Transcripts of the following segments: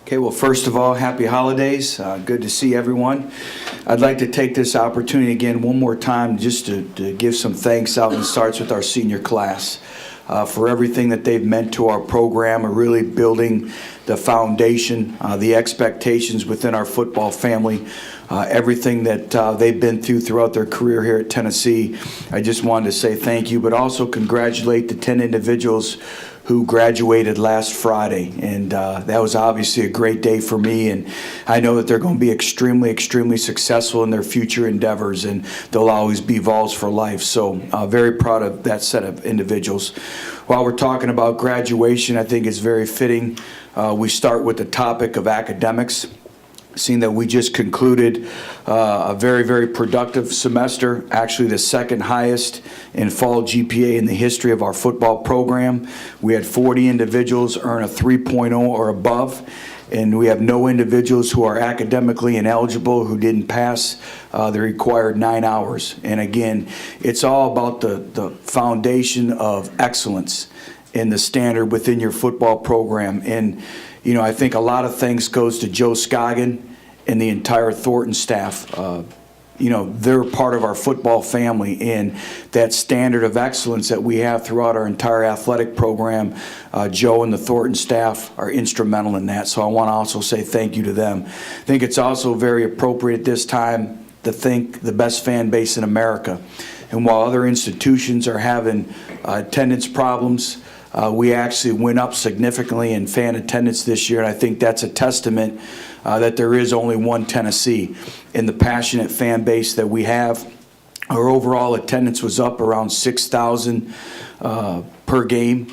Okay, well, first of all, happy holidays. Good to see everyone. I'd like to take this opportunity again one more time just to give some thanks out, and it starts with our senior class for everything that they've meant to our program, and really building the foundation, the expectations within our football family, everything that they've been through throughout their career here at Tennessee. I just wanted to say thank you, but also congratulate the 10 individuals who graduated last Friday, and that was obviously a great day for me, and I know that they're going to be extremely, extremely successful in their future endeavors, and they'll always be Vols for life. So very proud of that set of individuals. While we're talking about graduation, I think it's very fitting we start with the topic of academics. Seeing that we just concluded a very, very productive semester, actually the second highest in fall GPA in the history of our football program. We had 40 individuals earn a 3.0 or above, and we have no individuals who are academically ineligible who didn't pass the required 9 hours. And again, it's all about the foundation of excellence in the standard within your football program. And you know, I think a lot of thanks goes to Joe Scoggin and the entire Thornton staff. You know, they're part of our football family, and that standard of excellence that we have throughout our entire athletic program, Joe and the Thornton staff are instrumental in that. So I want to also say thank you to them. I think it's also very appropriate at this time to thank the best fan base in America. And while other institutions are having attendance problems, we actually went up significantly in fan attendance this year, and I think that's a testament that there is only one Tennessee. In the passionate fan base that we have, our overall attendance was up around 6,000 per game,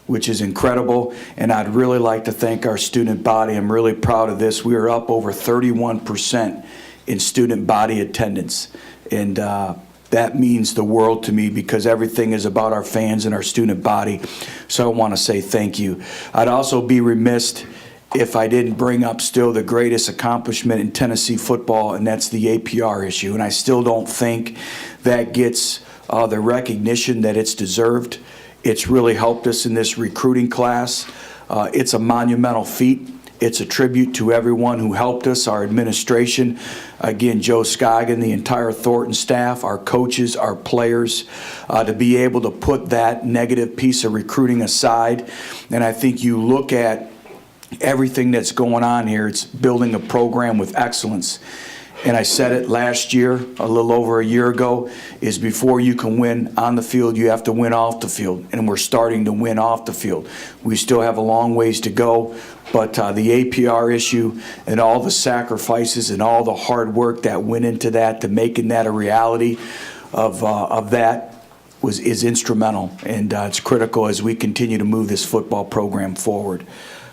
which is incredible, and I'd really like to thank our student body. I'm really proud of this. We are up over 31% in student body attendance, and that means the world to me, because everything is about our fans and our student body. So I want to say thank you. I'd also be remiss if I didn't bring up still the greatest accomplishment in Tennessee football, and that's the APR issue. And I still don't think that gets the recognition that it's deserved. It's really helped us in this recruiting class. It's a monumental feat. It's a tribute to everyone who helped us, our administration, again, Joe Scoggin, the entire Thornton staff, our coaches, our players, to be able to put that negative piece of recruiting aside. And I think you look at everything that's going on here, it's building a program with excellence. And I said it last year, a little over a year ago, is before you can win on the field, you have to win off the field. And we're starting to win off the field. We still have a long ways to go, but the APR issue and all the sacrifices and all the hard work that went into that, to making that a reality of that, is instrumental. And it's critical as we continue to move this football program forward.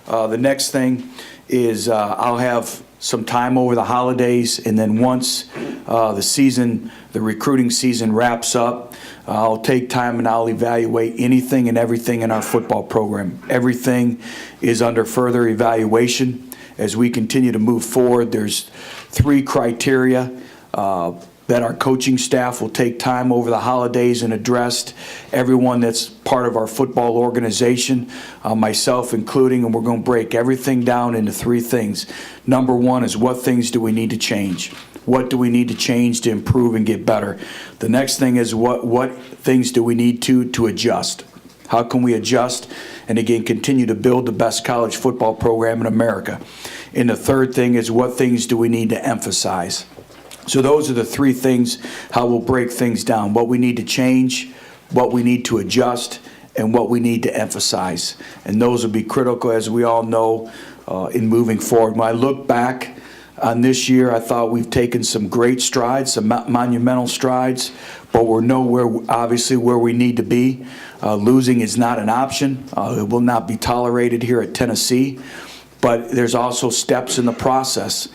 The next thing is I'll have some time over the holidays, and then once the recruiting season wraps up, I'll take time and I'll evaluate anything and everything in our football program. Everything is under further evaluation as we continue to move forward. There's 3 criteria that our coaching staff will take time over the holidays and address. Everyone that's part of our football organization, myself including, and we're going to break everything down into 3 things. Number 1 is, what things do we need to change? What do we need to change to improve and get better? The next thing is, what things do we need to adjust? How can we adjust and, again, continue to build the best college football program in America? And the third thing is, what things do we need to emphasize? So those are the 3 things, how we'll break things down: what we need to change, what we need to adjust, and what we need to emphasize. And those will be critical, as we all know, in moving forward. When I look back on this year, I thought we've taken some great strides, some monumental strides, but we're nowhere, obviously, where we need to be. Losing is not an option. It will not be tolerated here at Tennessee. But there's also steps in the process.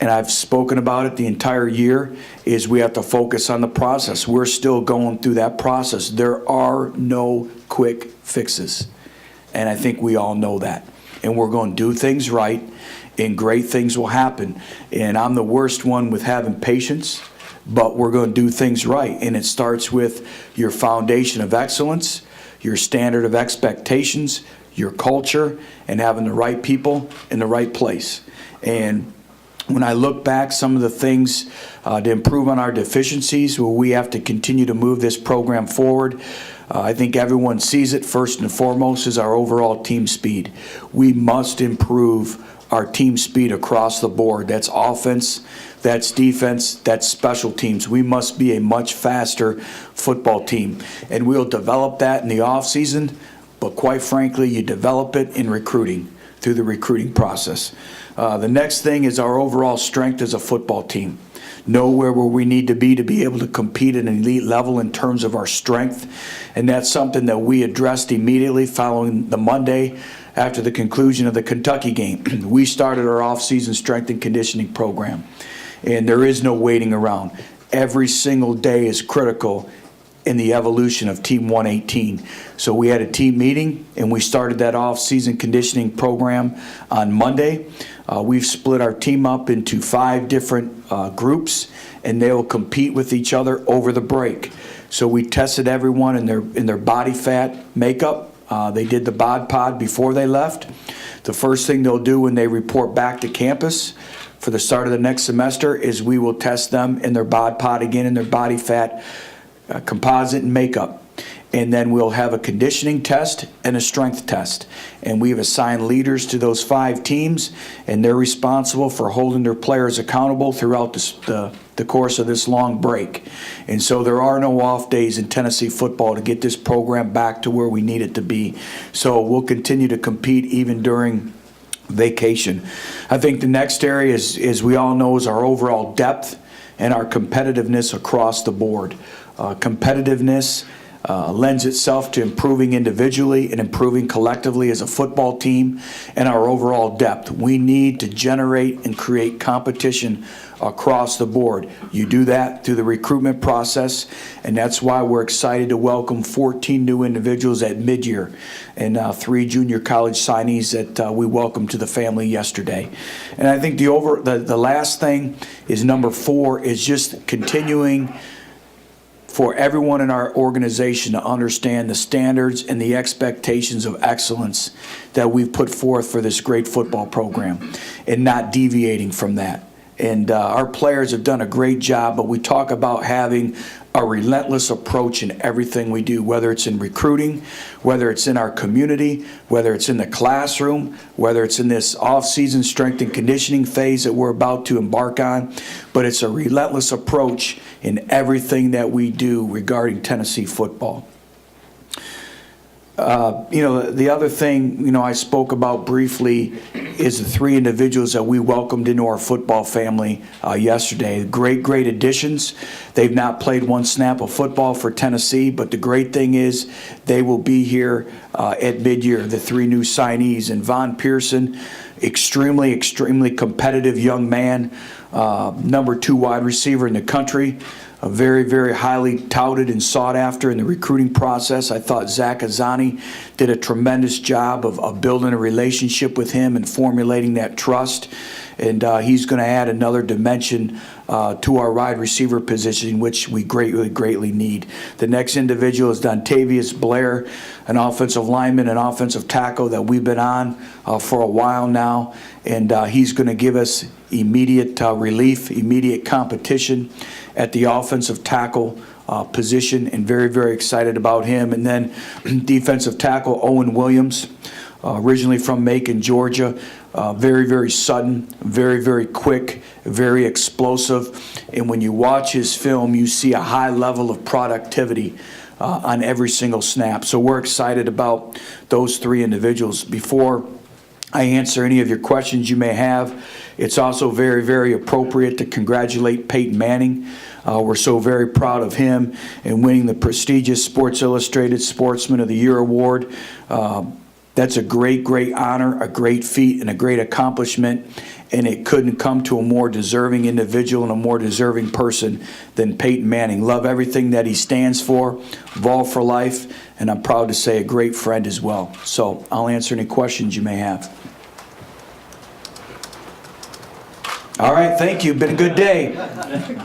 And I've spoken about it the entire year, is we have to focus on the process. We're still going through that process. There are no quick fixes. And I think we all know that. And we're going to do things right, and great things will happen. And I'm the worst one with having patience, but we're going to do things right. And it starts with your foundation of excellence, your standard of expectations, your culture, and having the right people in the right place. And when I look back, some of the things to improve on our deficiencies, where we have to continue to move this program forward, I think everyone sees it. First and foremost is our overall team speed. We must improve our team speed across the board. That's offense, that's defense, that's special teams. We must be a much faster football team. And we'll develop that in the offseason, but quite frankly, you develop it in recruiting, through the recruiting process. The next thing is our overall strength as a football team. Know where we need to be able to compete at an elite level in terms of our strength. And that's something that we addressed immediately following the Monday after the conclusion of the Kentucky game. We started our off-season strength and conditioning program. And there is no waiting around. Every single day is critical in the evolution of Team 118. So we had a team meeting, and we started that off-season conditioning program on Monday. We've split our team up into 5 different groups, and they will compete with each other over the break. So we tested everyone in their body fat makeup. They did the bod pod before they left. The first thing they'll do when they report back to campus for the start of the next semester is we will test them in their bod pod again, in their body fat composite and makeup. And then we'll have a conditioning test and a strength test. And we've assigned leaders to those 5 teams, and they're responsible for holding their players accountable throughout the course of this long break. And so there are no off days in Tennessee football to get this program back to where we need it to be. So we'll continue to compete even during vacation. I think the next area is, as we all know, is our overall depth and our competitiveness across the board. Competitiveness lends itself to improving individually and improving collectively as a football team, and our overall depth. We need to generate and create competition across the board. You do that through the recruitment process, and that's why we're excited to welcome 14 new individuals at mid-year and 3 junior college signees that we welcomed to the family yesterday. And I think the last thing is number 4 is just continuing for everyone in our organization to understand the standards and the expectations of excellence that we've put forth for this great football program, and not deviating from that. And our players have done a great job, but we talk about having a relentless approach in everything we do, whether it's in recruiting, whether it's in our community, whether it's in the classroom, whether it's in this off-season strength and conditioning phase that we're about to embark on. But it's a relentless approach in everything that we do regarding Tennessee football. The other thing, I spoke about briefly is the 3 individuals that we welcomed into our football family yesterday. Great additions. They've not played one snap of football for Tennessee, but the great thing is they will be here at mid-year, the 3 new signees. And Von Pearson, extremely competitive young man, number 2 wide receiver in the country. Very highly touted and sought after in the recruiting process. I thought Zach Azani did a tremendous job of building a relationship with him and formulating that trust. And he's going to add another dimension to our wide receiver position, which we greatly need. The next individual is Dontavius Blair, an offensive lineman and offensive tackle that we've been on for a while now. And he's going to give us immediate relief, immediate competition at the offensive tackle position, and very excited about him. And then defensive tackle Owen Williams, originally from Macon, Georgia. Very sudden, very quick, very explosive. And when you watch his film, you see a high level of productivity on every single snap. So we're excited about those 3 individuals. Before I answer any of your questions you may have, it's also very appropriate to congratulate Peyton Manning. We're so very proud of him in winning the prestigious Sports Illustrated Sportsman of the Year award. That's a great honor, a great feat, and a great accomplishment, and it couldn't come to a more deserving individual and a more deserving person than Peyton Manning. Love everything that he stands for, Vol for life, and I'm proud to say a great friend as well. So I'll answer any questions you may have. All right, thank you. Been a good day.